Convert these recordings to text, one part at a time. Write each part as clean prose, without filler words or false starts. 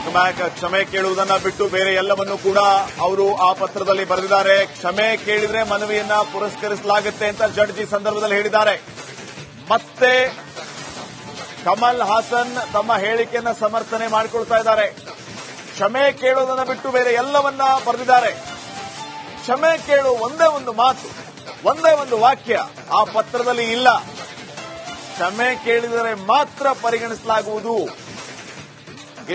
ಕ್ಷಮೆ ಕೇಳುವುದನ್ನ ಬಿಟ್ಟು ಬೇರೆ ಎಲ್ಲವನ್ನೂ ಕೂಡ ಅವರು ಆ ಪತ್ರದಲ್ಲಿ ಬರೆದಿದ್ದಾರೆ. ಕ್ಷಮೆ ಕೇಳಿದ್ರೆ ಮನವಿಯನ್ನ ಪುರಸ್ಕರಿಸಲಾಗುತ್ತೆ ಅಂತ ಜಡ್ಜ್ ಈ ಸಂದರ್ಭದಲ್ಲಿ ಹೇಳಿದ್ದಾರೆ. ಮತ್ತೆ ಕಮಲ್ ಹಾಸನ್ ತಮ್ಮ ಹೇಳಿಕೆಯನ್ನ ಸಮರ್ಥನೆ ಮಾಡಿಕೊಳ್ತಾ ಇದ್ದಾರೆ. ಕ್ಷಮೆ ಕೇಳೋದನ್ನ ಬಿಟ್ಟು ಬೇರೆ ಎಲ್ಲವನ್ನ ಬರೆದಿದ್ದಾರೆ. ಕ್ಷಮೆ ಕೇಳು ಒಂದೇ ಒಂದು ಮಾತು, ಒಂದೇ ಒಂದು ವಾಕ್ಯ ಆ ಪತ್ರದಲ್ಲಿ ಇಲ್ಲ. ಕ್ಷಮೆ ಕೇಳಿದರೆ ಮಾತ್ರ ಪರಿಗಣಿಸಲಾಗುವುದು,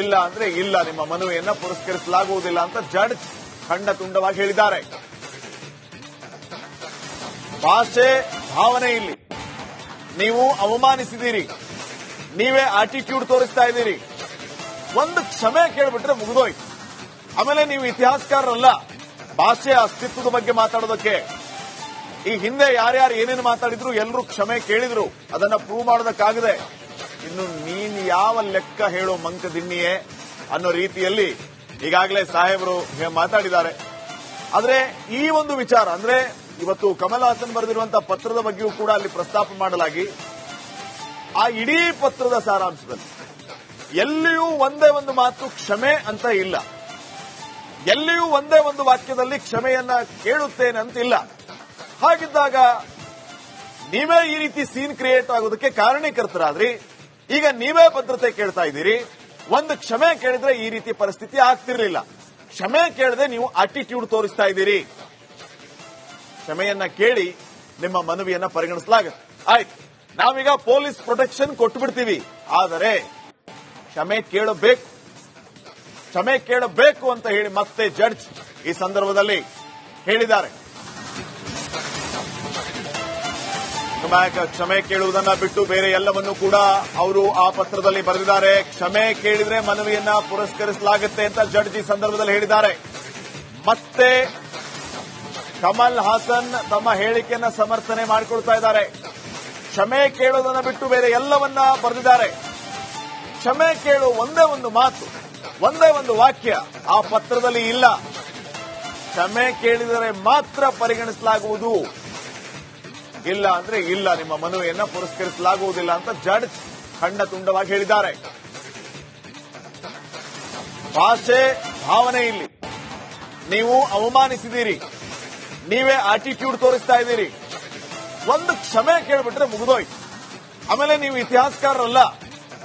ಇಲ್ಲ ಅಂದ್ರೆ ಇಲ್ಲ, ನಿಮ್ಮ ಮನವಿಯನ್ನ ಪುರಸ್ಕರಿಸಲಾಗುವುದಿಲ್ಲ ಅಂತ ಜಡ್ಜ್ ಖಂಡತುಂಡವಾಗಿ ಹೇಳಿದ್ದಾರೆ. ಭಾಷೆ ಭಾವನೆ ಇಲ್ಲಿ ನೀವು ಅವಮಾನಿಸಿದ್ದೀರಿ, ನೀವೇ ಆಟಿಟ್ಯೂಡ್ ತೋರಿಸ್ತಾ ಇದ್ದೀರಿ. ಒಂದು ಕ್ಷಮೆ ಕೇಳ್ಬಿಟ್ರೆ ಮುಗಿದೋಯ್ತು. ಆಮೇಲೆ ನೀವು ಇತಿಹಾಸಕಾರರಲ್ಲ ಭಾಷೆಯ ಅಸ್ತಿತ್ವದ ಬಗ್ಗೆ ಮಾತಾಡೋದಕ್ಕೆ. ಈ ಹಿಂದೆ ಯಾರ್ಯಾರು ಏನೇನು ಮಾತಾಡಿದ್ರು ಎಲ್ಲರೂ ಕ್ಷಮೆ ಕೇಳಿದ್ರು, ಅದನ್ನ ಪ್ರೂವ್ ಮಾಡೋದಕ್ಕಾಗದೆ ಇನ್ನು ನೀನ್ ಯಾವ ಲೆಕ್ಕ ಹೇಳೋ ಮಂಕದಿನ್ನಿಯೇ ಅನ್ನೋ ರೀತಿಯಲ್ಲಿ ಈಗಾಗಲೇ ಸಾಹೇಬರು ಮಾತಾಡಿದ್ದಾರೆ. ಆದ್ರೆ ಈ ಒಂದು ವಿಚಾರ ಅಂದ್ರೆ ಇವತ್ತು ಕಮಲ್ ಹಾಸನ್ ಬರೆದಿರುವಂತಹ ಪತ್ರದ ಬಗ್ಗೆಯೂ ಕೂಡ ಅಲ್ಲಿ ಪ್ರಸ್ತಾಪ ಮಾಡಲಾಗಿ ಆ ಇಡೀ ಪತ್ರದ ಸಾರಾಂಶದಲ್ಲಿ ಎಲ್ಲಿಯೂ ಒಂದೇ ಒಂದು ಮಾತು ಕ್ಷಮೆ ಅಂತ ಇಲ್ಲ, ಎಲ್ಲಿಯೂ ಒಂದೇ ಒಂದು ವಾಕ್ಯದಲ್ಲಿ ಕ್ಷಮೆಯನ್ನ ಕೇಳುತ್ತೇನೆ ಅಂತಿಲ್ಲ. ಹಾಗಿದ್ದಾಗ ನೀವೇ ಈ ರೀತಿ ಸೀನ್ ಕ್ರಿಯೇಟ್ ಆಗೋದಕ್ಕೆ ಕಾರಣೀಕರ್ತರಾದ್ರಿ. ಈಗ ನೀವೇ ಭದ್ರತೆ ಕೇಳ್ತಾ ಇದ್ದೀರಿ. ಒಂದು ಕ್ಷಮೆ ಕೇಳಿದ್ರೆ ಈ ರೀತಿ ಪರಿಸ್ಥಿತಿ ಆಗ್ತಿರ್ಲಿಲ್ಲ. ಕ್ಷಮೆ ಕೇಳದೆ ನೀವು ಆಟಿಟ್ಯೂಡ್ ತೋರಿಸ್ತಾ ಇದ್ದೀರಿ. ಕ್ಷಮೆಯನ್ನ ಕೇಳಿ ನಿಮ್ಮ ಮನವಿಯನ್ನ ಪರಿಗಣಿಸಲಾಗುತ್ತೆ. ಆಯ್ತು, ನಾವೀಗ ಪೊಲೀಸ್ ಪ್ರೊಟೆಕ್ಷನ್ ಕೊಟ್ಟುಬಿಡ್ತೀವಿ, ಆದರೆ ಕ್ಷಮೆ ಕೇಳಬೇಕು, ಕ್ಷಮೆ ಕೇಳಬೇಕು ಅಂತ ಹೇಳಿ ಮತ್ತೆ ಜಡ್ಜ್ ಈ ಸಂದರ್ಭದಲ್ಲಿ ಹೇಳಿದ್ದಾರೆ. ಕ್ಷಮೆ ಕೇಳುವುದನ್ನ ಬಿಟ್ಟು ಬೇರೆ ಎಲ್ಲವನ್ನೂ ಕೂಡ ಅವರು ಆ ಪತ್ರದಲ್ಲಿ ಬರೆದಿದ್ದಾರೆ. ಕ್ಷಮೆ ಕೇಳಿದ್ರೆ ಮನವಿಯನ್ನ ಪುರಸ್ಕರಿಸಲಾಗುತ್ತೆ ಅಂತ ಜಡ್ಜ್ ಈ ಸಂದರ್ಭದಲ್ಲಿ ಹೇಳಿದ್ದಾರೆ. ಮತ್ತೆ ಕಮಲ್ ಹಾಸನ್ ತಮ್ಮ ಹೇಳಿಕೆಯನ್ನ ಸಮರ್ಥನೆ ಮಾಡಿಕೊಳ್ತಾ ಇದ್ದಾರೆ. ಕ್ಷಮೆ ಕೇಳೋದನ್ನ ಬಿಟ್ಟು ಬೇರೆ ಎಲ್ಲವನ್ನ ಬರೆದಿದ್ದಾರೆ. ಕ್ಷಮೆ ಕೇಳು ಒಂದೇ ಒಂದು ಮಾತು, ಒಂದೇ ಒಂದು ವಾಕ್ಯ ಆ ಪತ್ರದಲ್ಲಿ ಇಲ್ಲ. ಕ್ಷಮೆ ಕೇಳಿದರೆ ಮಾತ್ರ ಪರಿಗಣಿಸಲಾಗುವುದು, ಇಲ್ಲ ಅಂದ್ರೆ ಇಲ್ಲ, ನಿಮ್ಮ ಮನವಿಯನ್ನ ಪುರಸ್ಕರಿಸಲಾಗುವುದಿಲ್ಲ ಅಂತ ಜಡ್ಜ್ ಖಂಡತುಂಡವಾಗಿ ಹೇಳಿದ್ದಾರೆ. ಭಾಷೆ ಭಾವನೆ ಇಲ್ಲಿ ನೀವು ಅವಮಾನಿಸಿದ್ದೀರಿ, ನೀವೇ ಆಟಿಟ್ಯೂಡ್ ತೋರಿಸ್ತಾ ಇದ್ದೀರಿ. ಒಂದು ಕ್ಷಮೆ ಕೇಳ್ಬಿಟ್ರೆ ಮುಗಿದೋಯ್ತು. ಆಮೇಲೆ ನೀವು ಇತಿಹಾಸಕಾರರಲ್ಲ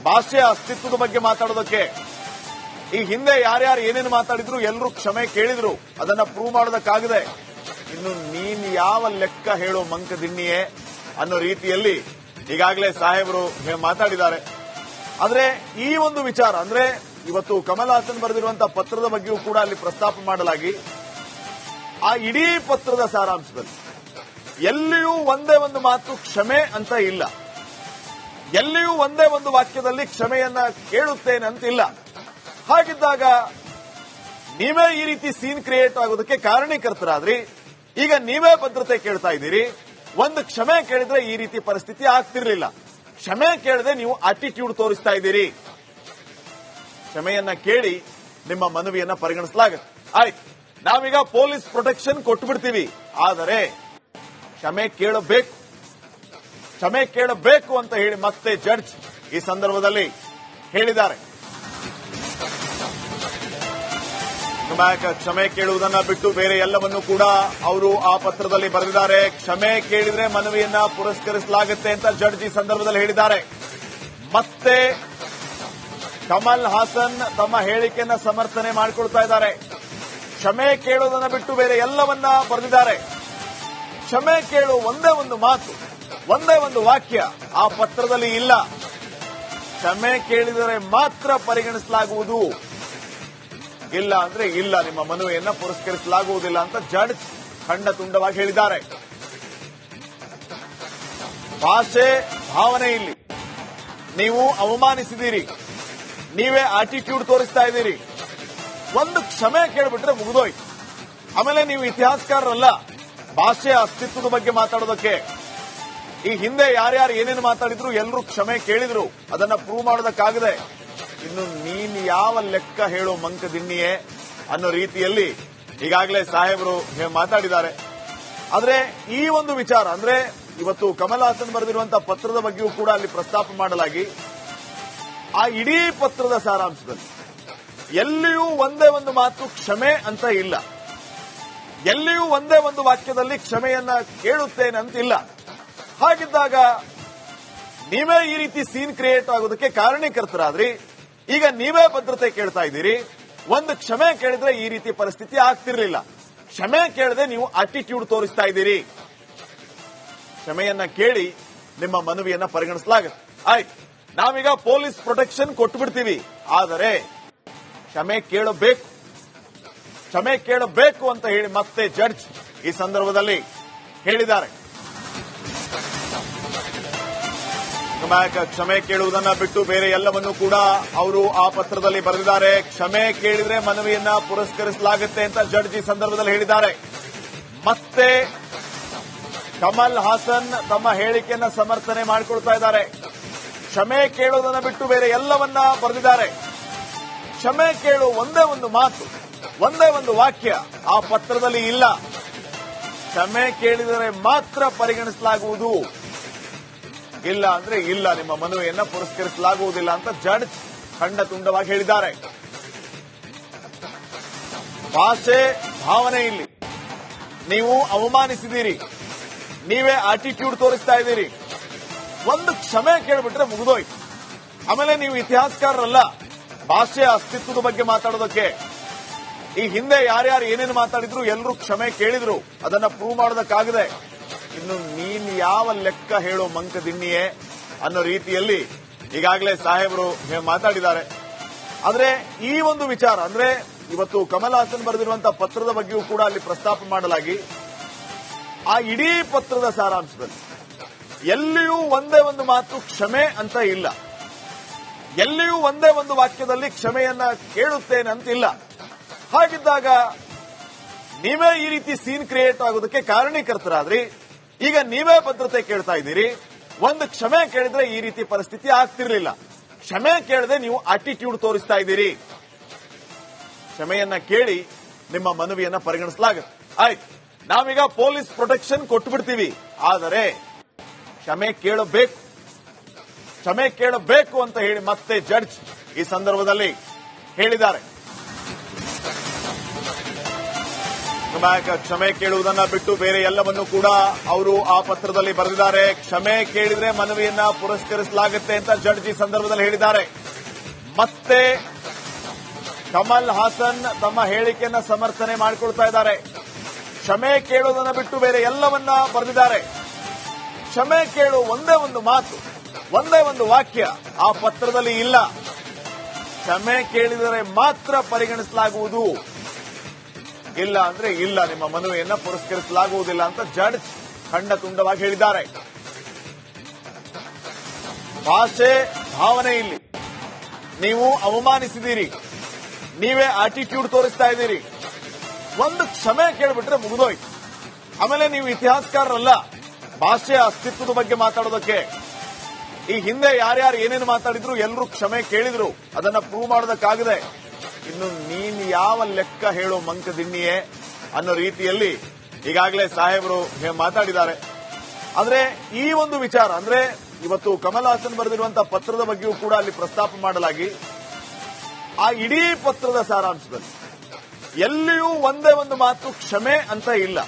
ಭಾಷೆಯ ಅಸ್ತಿತ್ವದ ಬಗ್ಗೆ ಮಾತಾಡೋದಕ್ಕೆ. ಈ ಹಿಂದೆ ಯಾರ್ಯಾರು ಏನೇನು ಮಾತಾಡಿದ್ರು ಎಲ್ಲರೂ ಕ್ಷಮೆ ಕೇಳಿದ್ರು, ಅದನ್ನ ಪ್ರೂವ್ ಮಾಡೋದಕ್ಕಾಗದೆ ಇನ್ನು ನೀನ್ ಯಾವ ಲೆಕ್ಕ ಹೇಳೋ ಮಂಕದಿನ್ನಿಯೇ ಅನ್ನೋ ರೀತಿಯಲ್ಲಿ ಈಗಾಗಲೇ ಸಾಹೇಬರು ಮಾತಾಡಿದ್ದಾರೆ. ಆದ್ರೆ ಈ ಒಂದು ವಿಚಾರ ಅಂದ್ರೆ ಇವತ್ತು ಕಮಲ್ ಹಾಸನ್ ಬರೆದಿರುವಂತಹ ಪತ್ರದ ಬಗ್ಗೆಯೂ ಕೂಡ ಅಲ್ಲಿ ಪ್ರಸ್ತಾಪ ಮಾಡಲಾಗಿ ಆ ಇಡೀ ಪತ್ರದ ಸಾರಾಂಶದಲ್ಲಿ ಎಲ್ಲಿಯೂ ಒಂದೇ ಒಂದು ಮಾತು ಕ್ಷಮೆ ಅಂತ ಇಲ್ಲ, ಎಲ್ಲಿಯೂ ಒಂದೇ ಒಂದು ವಾಕ್ಯದಲ್ಲಿ ಕ್ಷಮೆಯನ್ನ ಕೇಳುತ್ತೇನೆ ಅಂತಿಲ್ಲ. ಹಾಗಿದ್ದಾಗ ನೀವೇ ಈ ರೀತಿ ಸೀನ್ ಕ್ರಿಯೇಟ್ ಆಗೋದಕ್ಕೆ ಕಾರಣೀಕರ್ತರಾದ್ರಿ. ಈಗ ನೀವೇ ಭದ್ರತೆ ಕೇಳ್ತಾ ಇದ್ದೀರಿ. ಒಂದು ಕ್ಷಮೆ ಕೇಳಿದ್ರೆ ಈ ರೀತಿ ಪರಿಸ್ಥಿತಿ ಆಗ್ತಿರ್ಲಿಲ್ಲ. ಕ್ಷಮೆ ಕೇಳದೆ ನೀವು ಆಟಿಟ್ಯೂಡ್ ತೋರಿಸ್ತಾ ಇದ್ದೀರಿ. ಕ್ಷಮೆಯನ್ನ ಕೇಳಿ ನಿಮ್ಮ ಮನವಿಯನ್ನ ಪರಿಗಣಿಸಲಾಗುತ್ತೆ. ಆಯ್ತು, ನಾವೀಗ ಪೊಲೀಸ್ ಪ್ರೊಟೆಕ್ಷನ್ ಕೊಟ್ಟುಬಿಡ್ತೀವಿ, ಆದರೆ ಕ್ಷಮೆ ಕೇಳಬೇಕು, ಕ್ಷಮೆ ಕೇಳಬೇಕು ಅಂತ ಹೇಳಿ ಮತ್ತೆ ಜಡ್ಜ್ ಈ ಸಂದರ್ಭದಲ್ಲಿ ಹೇಳಿದ್ದಾರೆ. ಕ್ಷಮೆ ಕೇಳುವುದನ್ನ ಬಿಟ್ಟು ಬೇರೆ ಎಲ್ಲವನ್ನೂ ಕೂಡ ಅವರು ಆ ಪತ್ರದಲ್ಲಿ ಬರೆದಿದ್ದಾರೆ. ಕ್ಷಮೆ ಕೇಳಿದ್ರೆ ಮನವಿಯನ್ನ ಪುರಸ್ಕರಿಸಲಾಗುತ್ತೆ ಅಂತ ಜಡ್ಜ್ ಈ ಸಂದರ್ಭದಲ್ಲಿ ಹೇಳಿದ್ದಾರೆ. ಮತ್ತೆ ಕಮಲ್ ಹಾಸನ್ ತಮ್ಮ ಹೇಳಿಕೆಯನ್ನ ಸಮರ್ಥನೆ ಮಾಡಿಕೊಳ್ತಾ ಇದ್ದಾರೆ. ಕ್ಷಮೆ ಕೇಳೋದನ್ನ ಬಿಟ್ಟು ಬೇರೆ ಎಲ್ಲವನ್ನ ಬರೆದಿದ್ದಾರೆ. ಕ್ಷಮೆ ಕೇಳು ಒಂದೇ ಒಂದು ಮಾತು, ಒಂದೇ ಒಂದು ವಾಕ್ಯ ಆ ಪತ್ರದಲ್ಲಿ ಇಲ್ಲ. ಕ್ಷಮೆ ಕೇಳಿದರೆ ಮಾತ್ರ ಪರಿಗಣಿಸಲಾಗುವುದು, ಇಲ್ಲ ಅಂದ್ರೆ ಇಲ್ಲ, ನಿಮ್ಮ ಮನವಿಯನ್ನ ಪುರಸ್ಕರಿಸಲಾಗುವುದಿಲ್ಲ ಅಂತ ಜಡ್ಜ್ ಖಂಡತುಂಡವಾಗಿ ಹೇಳಿದ್ದಾರೆ. ಭಾಷೆ ಭಾವನೆ ಇಲ್ಲಿ ನೀವು ಅವಮಾನಿಸಿದ್ದೀರಿ, ನೀವೇ ಆಟಿಟ್ಯೂಡ್ ತೋರಿಸ್ತಾ ಇದ್ದೀರಿ. ಒಂದು ಕ್ಷಮೆ ಕೇಳ್ಬಿಟ್ರೆ ಮುಗಿದೋಯ್ತು. ಆಮೇಲೆ ನೀವು ಇತಿಹಾಸಕಾರರಲ್ಲ ಭಾಷೆಯ ಅಸ್ತಿತ್ವದ ಬಗ್ಗೆ ಮಾತಾಡೋದಕ್ಕೆ. ಈ ಹಿಂದೆ ಯಾರ್ಯಾರು ಏನೇನು ಮಾತಾಡಿದ್ರು ಎಲ್ಲರೂ ಕ್ಷಮೆ ಕೇಳಿದ್ರು, ಅದನ್ನ ಪ್ರೂವ್ ಮಾಡೋದಕ್ಕಾಗದೆ ಇನ್ನು ನೀನ್ ಯಾವ ಲೆಕ್ಕ ಹೇಳೋ ಮಂಕದಿನ್ನಿಯೇ ಅನ್ನೋ ರೀತಿಯಲ್ಲಿ ಈಗಾಗಲೇ ಸಾಹೇಬರು ಮಾತಾಡಿದ್ದಾರೆ. ಆದ್ರೆ ಈ ಒಂದು ವಿಚಾರ ಅಂದ್ರೆ ಇವತ್ತು ಕಮಲ್ ಹಾಸನ್ ಬರೆದಿರುವಂತಹ ಪತ್ರದ ಬಗ್ಗೆಯೂ ಕೂಡ ಅಲ್ಲಿ ಪ್ರಸ್ತಾಪ ಮಾಡಲಾಗಿ ಆ ಇಡೀ ಪತ್ರದ ಸಾರಾಂಶದಲ್ಲಿ ಎಲ್ಲಿಯೂ ಒಂದೇ ಒಂದು ಮಾತು ಕ್ಷಮೆ ಅಂತ ಇಲ್ಲ. ಎಲ್ಲಿಯೂ ಒಂದೇ ಒಂದು ವಾಕ್ಯದಲ್ಲಿ ಕ್ಷಮೆಯನ್ನ ಕೇಳುತ್ತೇನೆ ಅಂತಿಲ್ಲ. ಹಾಗಿದ್ದಾಗ ನೀವೇ ಈ ರೀತಿ ಸೀನ್ ಕ್ರಿಯೇಟ್ ಆಗೋದಕ್ಕೆ ಕಾರಣೀಕರ್ತರಾದ್ರಿ. ಈಗ ನೀವೇ ಭದ್ರತೆ ಕೇಳ್ತಾ ಇದ್ದೀರಿ. ಒಂದು ಕ್ಷಮೆ ಕೇಳಿದ್ರೆ ಈ ರೀತಿ ಪರಿಸ್ಥಿತಿ ಆಗ್ತಿರ್ಲಿಲ್ಲ. ಕ್ಷಮೆ ಕೇಳದೆ ನೀವು ಆಟಿಟ್ಯೂಡ್ ತೋರಿಸ್ತಾ ಇದ್ದೀರಿ. ಕ್ಷಮೆಯನ್ನ ಕೇಳಿ ನಿಮ್ಮ ಮನವಿಯನ್ನ ಪರಿಗಣಿಸಲಾಗುತ್ತೆ. ಆಯ್ತು, ನಾವೀಗ ಪೊಲೀಸ್ ಪ್ರೊಟೆಕ್ಷನ್ ಕೊಟ್ಬಿಡ್ತೀವಿ. ಆದರೆ ಕ್ಷಮೆ ಕೇಳಬೇಕು ಅಂತ ಹೇಳಿ ಮತ್ತೆ ಜಡ್ಜ್ ಈ ಸಂದರ್ಭದಲ್ಲಿ ಹೇಳಿದ್ದಾರೆ. ಕ್ಷಮೆ ಕೇಳುವುದನ್ನ ಬಿಟ್ಟು ಬೇರೆ ಎಲ್ಲವನ್ನೂ ಕೂಡ ಅವರು ಆ ಪತ್ರದಲ್ಲಿ ಬರೆದಿದ್ದಾರೆ. ಕ್ಷಮೆ ಕೇಳಿದ್ರೆ ಮನವಿಯನ್ನ ಪುರಸ್ಕರಿಸಲಾಗುತ್ತೆ ಅಂತ ಜಡ್ಜ್ ಈ ಸಂದರ್ಭದಲ್ಲಿ ಹೇಳಿದ್ದಾರೆ. ಮತ್ತೆ ಕಮಲ್ ಹಾಸನ್ ತಮ್ಮ ಹೇಳಿಕೆಯನ್ನ ಸಮರ್ಥನೆ ಮಾಡಿಕೊಳ್ತಾ ಇದ್ದಾರೆ. ಕ್ಷಮೆ ಕೇಳುವುದನ್ನ ಬಿಟ್ಟು ಬೇರೆ ಎಲ್ಲವನ್ನ ಬರೆದಿದ್ದಾರೆ. ಕ್ಷಮೆ ಕೇಳು ಒಂದೇ ಒಂದು ಮಾತು, ಒಂದೇ ಒಂದು ವಾಕ್ಯ ಆ ಪತ್ರದಲ್ಲಿ ಇಲ್ಲ. ಕ್ಷಮೆ ಕೇಳಿದರೆ ಮಾತ್ರ ಪರಿಗಣಿಸಲಾಗುವುದು, ಇಲ್ಲ ಅಂದ್ರೆ ಇಲ್ಲ, ನಿಮ್ಮ ಮನವಿಯನ್ನ ಪುರಸ್ಕರಿಸಲಾಗುವುದಿಲ್ಲ ಅಂತ ಜಡ್ಜ್ ಖಂಡತುಂಡವಾಗಿ ಹೇಳಿದ್ದಾರೆ. ಭಾಷೆ ಭಾವನೆ ಇಲ್ಲಿ ನೀವು ಅವಮಾನಿಸಿದ್ದೀರಿ, ನೀವೇ ಆಟಿಟ್ಯೂಡ್ ತೋರಿಸ್ತಾ ಇದ್ದೀರಿ. ಒಂದು ಕ್ಷಮೆ ಕೇಳ್ಬಿಟ್ರೆ ಮುಗಿದೋಯ್ತು. ಆಮೇಲೆ ನೀವು ಇತಿಹಾಸಕಾರರಲ್ಲ ಭಾಷೆಯ ಅಸ್ತಿತ್ವದ ಬಗ್ಗೆ ಮಾತಾಡೋದಕ್ಕೆ. ಈ ಹಿಂದೆ ಯಾರ್ಯಾರು ಏನೇನು ಮಾತಾಡಿದ್ರು ಎಲ್ಲರೂ ಕ್ಷಮೆ ಕೇಳಿದ್ರು, ಅದನ್ನ ಪ್ರೂವ್ ಮಾಡೋದಕ್ಕಾಗದೆ ಇನ್ನು ನೀನ್ ಯಾವ ಲೆಕ್ಕ ಹೇಳೋ ಮಂಕದಿನ್ನಿಯೇ ಅನ್ನೋ ರೀತಿಯಲ್ಲಿ ಈಗಾಗಲೇ ಸಾಹೇಬರು ಮಾತಾಡಿದ್ದಾರೆ. ಆದ್ರೆ ಈ ಒಂದು ವಿಚಾರ ಅಂದ್ರೆ ಇವತ್ತು ಕಮಲ್ ಹಾಸನ್ ಬರೆದಿರುವಂತಹ ಪತ್ರದ ಬಗ್ಗೆಯೂ ಕೂಡ ಅಲ್ಲಿ ಪ್ರಸ್ತಾಪ ಮಾಡಲಾಗಿ ಆ ಇಡೀ ಪತ್ರದ ಸಾರಾಂಶದಲ್ಲಿ ಎಲ್ಲಿಯೂ ಒಂದೇ ಒಂದು ಮಾತು ಕ್ಷಮೆ ಅಂತ ಇಲ್ಲ. ಎಲ್ಲಿಯೂ ಒಂದೇ ಒಂದು ವಾಕ್ಯದಲ್ಲಿ ಕ್ಷಮೆಯನ್ನ ಕೇಳುತ್ತೇನೆ ಅಂತಿಲ್ಲ. ಹಾಗಿದ್ದಾಗ ನೀವೇ ಈ ರೀತಿ ಸೀನ್ ಕ್ರಿಯೇಟ್ ಆಗೋದಕ್ಕೆ ಕಾರಣೀಕರ್ತರಾದ್ರಿ. ಈಗ ನೀವೇ ಭದ್ರತೆ ಕೇಳ್ತಾ ಇದ್ದೀರಿ. ಒಂದು ಕ್ಷಮೆ ಕೇಳಿದ್ರೆ ಈ ರೀತಿ ಪರಿಸ್ಥಿತಿ ಆಗ್ತಿರ್ಲಿಲ್ಲ. ಕ್ಷಮೆ ಕೇಳದೆ ನೀವು ಆಟಿಟ್ಯೂಡ್ ತೋರಿಸ್ತಾ ಇದ್ದೀರಿ. ಕ್ಷಮೆಯನ್ನ ಕೇಳಿ ನಿಮ್ಮ ಮನವಿಯನ್ನ ಪರಿಗಣಿಸಲಾಗುತ್ತೆ. ಆಯ್ತು, ನಾವೀಗ ಪೊಲೀಸ್ ಪ್ರೊಟೆಕ್ಷನ್ ಕೊಟ್ಬಿಡ್ತೀವಿ. ಆದರೆ ಕ್ಷಮೆ ಕೇಳಬೇಕು ಅಂತ ಹೇಳಿ ಮತ್ತೆ ಜಡ್ಜ್ ಈ ಸಂದರ್ಭದಲ್ಲಿ ಹೇಳಿದ್ದಾರೆ. ಕ್ಷಮೆ ಕೇಳುವುದನ್ನ ಬಿಟ್ಟು ಬೇರೆ ಎಲ್ಲವನ್ನೂ ಕೂಡ ಅವರು ಆ ಪತ್ರದಲ್ಲಿ ಬರೆದಿದ್ದಾರೆ. ಕ್ಷಮೆ ಕೇಳಿದ್ರೆ ಮನವಿಯನ್ನ ಪುರಸ್ಕರಿಸಲಾಗುತ್ತೆ ಅಂತ ಜಡ್ಜ್ ಈ ಸಂದರ್ಭದಲ್ಲಿ ಹೇಳಿದ್ದಾರೆ. ಮತ್ತೆ ಕಮಲ್ ಹಾಸನ್ ತಮ್ಮ ಹೇಳಿಕೆಯನ್ನ ಸಮರ್ಥನೆ ಮಾಡಿಕೊಳ್ತಾ ಇದ್ದಾರೆ. ಕ್ಷಮೆ ಕೇಳುವುದನ್ನ ಬಿಟ್ಟು ಬೇರೆ ಎಲ್ಲವನ್ನ ಬರೆದಿದ್ದಾರೆ. ಕ್ಷಮೆ ಕೇಳು ಒಂದೇ ಒಂದು ಮಾತು, ಒಂದೇ ಒಂದು ವಾಕ್ಯ ಆ ಪತ್ರದಲ್ಲಿ ಇಲ್ಲ. ಕ್ಷಮೆ ಕೇಳಿದರೆ ಮಾತ್ರ ಪರಿಗಣಿಸಲಾಗುವುದು, ಇಲ್ಲ ಅಂದ್ರೆ ಇಲ್ಲ, ನಿಮ್ಮ ಮನವಿಯನ್ನ ಪುರಸ್ಕರಿಸಲಾಗುವುದಿಲ್ಲ ಅಂತ ಜಡ್ಜ್ ಖಂಡತುಂಡವಾಗಿ ಹೇಳಿದ್ದಾರೆ. ಭಾಷೆ ಭಾವನೆ ಇಲ್ಲಿ ನೀವು ಅವಮಾನಿಸಿದ್ದೀರಿ, ನೀವೇ ಆಟಿಟ್ಯೂಡ್ ತೋರಿಸ್ತಾ ಇದ್ದೀರಿ. ಒಂದು ಕ್ಷಮೆ ಕೇಳ್ಬಿಟ್ರೆ ಮುಗಿದೋಯ್ತು. ಆಮೇಲೆ ನೀವು ಇತಿಹಾಸಕಾರರಲ್ಲ ಭಾಷೆಯ ಅಸ್ತಿತ್ವದ ಬಗ್ಗೆ ಮಾತಾಡೋದಕ್ಕೆ. ಈ ಹಿಂದೆ ಯಾರ್ಯಾರು ಏನೇನು ಮಾತಾಡಿದ್ರು ಎಲ್ಲರೂ ಕ್ಷಮೆ ಕೇಳಿದ್ರು, ಅದನ್ನ ಪ್ರೂವ್ ಮಾಡೋದಕ್ಕಾಗದೆ ಇನ್ನು ನೀನ್ ಯಾವ ಲೆಕ್ಕ ಹೇಳೋ ಮಂಕದಿನ್ನಿಯೇ ಅನ್ನೋ ರೀತಿಯಲ್ಲಿ ಈಗಾಗಲೇ ಸಾಹೇಬರು ಮಾತಾಡಿದ್ದಾರೆ. ಆದ್ರೆ ಈ ಒಂದು ವಿಚಾರ ಅಂದ್ರೆ ಇವತ್ತು ಕಮಲ್ ಹಾಸನ್ ಬರೆದಿರುವಂತಹ ಪತ್ರದ ಬಗ್ಗೆಯೂ ಕೂಡ ಅಲ್ಲಿ ಪ್ರಸ್ತಾಪ ಮಾಡಲಾಗಿ ಆ ಇಡೀ ಪತ್ರದ ಸಾರಾಂಶದಲ್ಲಿ ಎಲ್ಲಿಯೂ ಒಂದೇ ಒಂದು ಮಾತು ಕ್ಷಮೆ ಅಂತ ಇಲ್ಲ.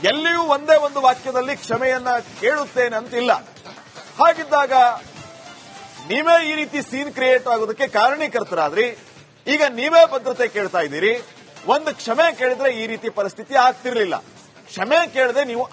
ಎಲ್ಲಿಯೂ ಒಂದೇ ಒಂದು ವಾಕ್ಯದಲ್ಲಿ ಕ್ಷಮೆಯನ್ನ ಕೇಳುತ್ತೇನೆ ಅಂತಿಲ್ಲ. ಹಾಗಿದ್ದಾಗ ನೀವೇ ಈ ರೀತಿ ಸೀನ್ ಕ್ರಿಯೇಟ್ ಆಗೋದಕ್ಕೆ ಕಾರಣೀಕರ್ತರಾದ್ರಿ. ಈಗ ನೀವೇ ಭದ್ರತೆ ಕೇಳ್ತಾ ಇದ್ದೀರಿ. ಒಂದು ಕ್ಷಮೆ ಕೇಳಿದ್ರೆ ಈ ರೀತಿ ಪರಿಸ್ಥಿತಿ ಆಗ್ತಿರ್ಲಿಲ್ಲ. ಕ್ಷಮೆ ಕೇಳದೆ ನೀವು